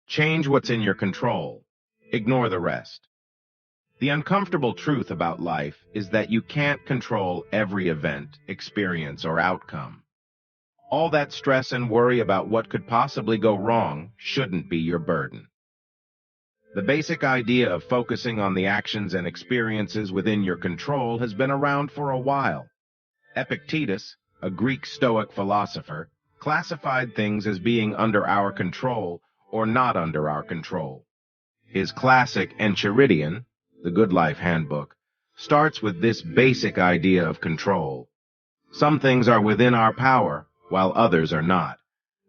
Change what's in your control. Ignore the rest. The uncomfortable truth about life is that you can't control every event, experience, or outcome. All that stress and worry about what could possibly go wrong shouldn't be your burden. The basic idea of focusing on the actions and experiences within your control has been around for a while. Epictetus, a Greek Stoic philosopher, classified things as being under our control or not under our control. His classic Enchiridion, the Good Life Handbook, starts with this basic idea of control. Some things are within our power, while others are not.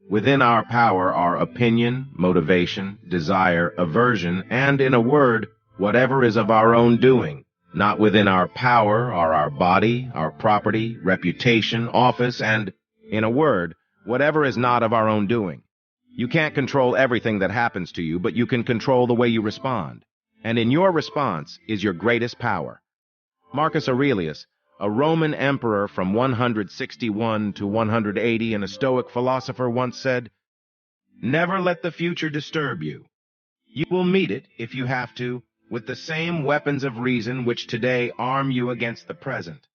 Within our power are opinion, motivation, desire, aversion, and, in a word, whatever is of our own doing. Not within our power are our body, our property, reputation, office, and, in a word, whatever is not of our own doing. You can't control everything that happens to you, but you can control the way you respond. And in your response is your greatest power. Marcus Aurelius, a Roman emperor from 161 to 180 and a Stoic philosopher, once said, "Never let the future disturb you. You will meet it, if you have to, with the same weapons of reason which today arm you against the present."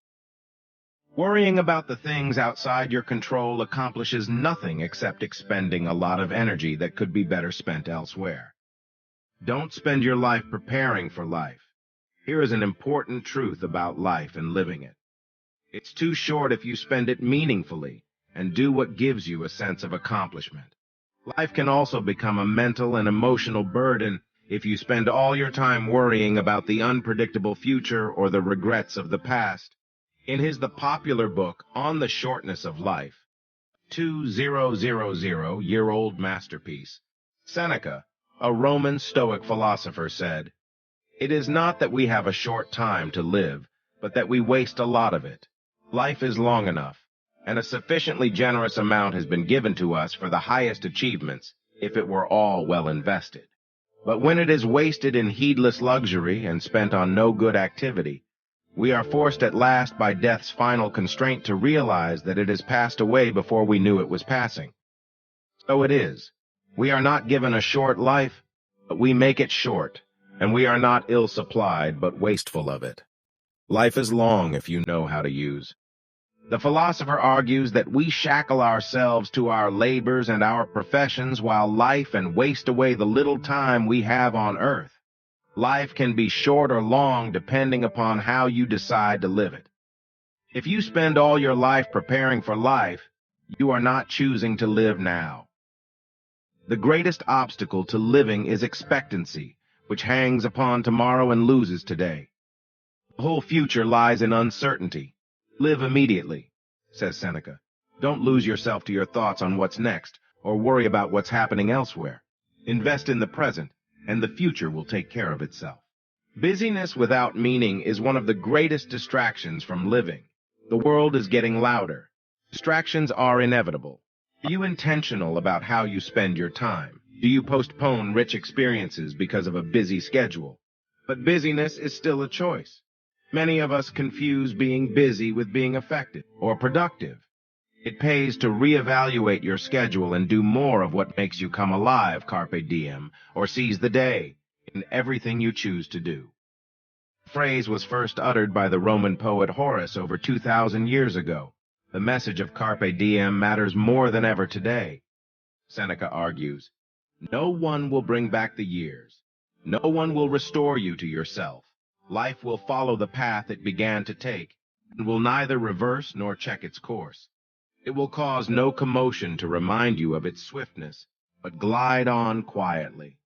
Worrying about the things outside your control accomplishes nothing except expending a lot of energy that could be better spent elsewhere. Don't spend your life preparing for life. Here is an important truth about life and living it. It's too short if you spend it meaningfully and do what gives you a sense of accomplishment. Life can also become a mental and emotional burden if you spend all your time worrying about the unpredictable future or the regrets of the past. In his popular book, On the Shortness of Life, 2000-year-old masterpiece, Seneca, a Roman Stoic philosopher, said, "It is not that we have a short time to live, but that we waste a lot of it. Life is long enough, and a sufficiently generous amount has been given to us for the highest achievements, if it were all well invested. But when it is wasted in heedless luxury and spent on no good activity, we are forced at last by death's final constraint to realize that it has passed away before we knew it was passing. So it is. We are not given a short life, but we make it short, and we are not ill-supplied, but wasteful of it. Life is long if you know how to use." The philosopher argues that we shackle ourselves to our labors and our professions while life and waste away the little time we have on earth. Life can be short or long depending upon how you decide to live it. If you spend all your life preparing for life, you are not choosing to live now. The greatest obstacle to living is expectancy, which hangs upon tomorrow and loses today. The whole future lies in uncertainty. Live immediately, says Seneca. Don't lose yourself to your thoughts on what's next, or worry about what's happening elsewhere. Invest in the present, and the future will take care of itself. Busyness without meaning is one of the greatest distractions from living. The world is getting louder. Distractions are inevitable. Are you intentional about how you spend your time? Do you postpone rich experiences because of a busy schedule? But busyness is still a choice. Many of us confuse being busy with being effective or productive. It pays to reevaluate your schedule and do more of what makes you come alive, carpe diem, or seize the day, in everything you choose to do. The phrase was first uttered by the Roman poet Horace over 2,000 years ago. The message of carpe diem matters more than ever today. Seneca argues, "No one will bring back the years. No one will restore you to yourself. Life will follow the path it began to take, and will neither reverse nor check its course. It will cause no commotion to remind you of its swiftness, but glide on quietly.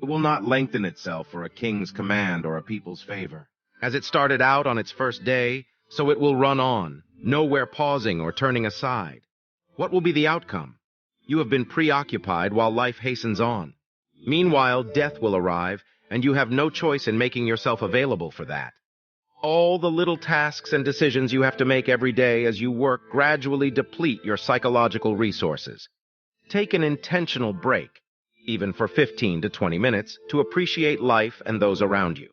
It will not lengthen itself for a king's command or a people's favor. As it started out on its first day, so it will run on, nowhere pausing or turning aside. What will be the outcome? You have been preoccupied while life hastens on. Meanwhile, death will arrive, and you have no choice in making yourself available for that. All the little tasks and decisions you have to make every day as you work gradually deplete your psychological resources. Take an intentional break, even for 15 to 20 minutes, to appreciate life and those around you.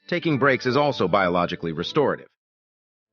Taking breaks is also biologically restorative.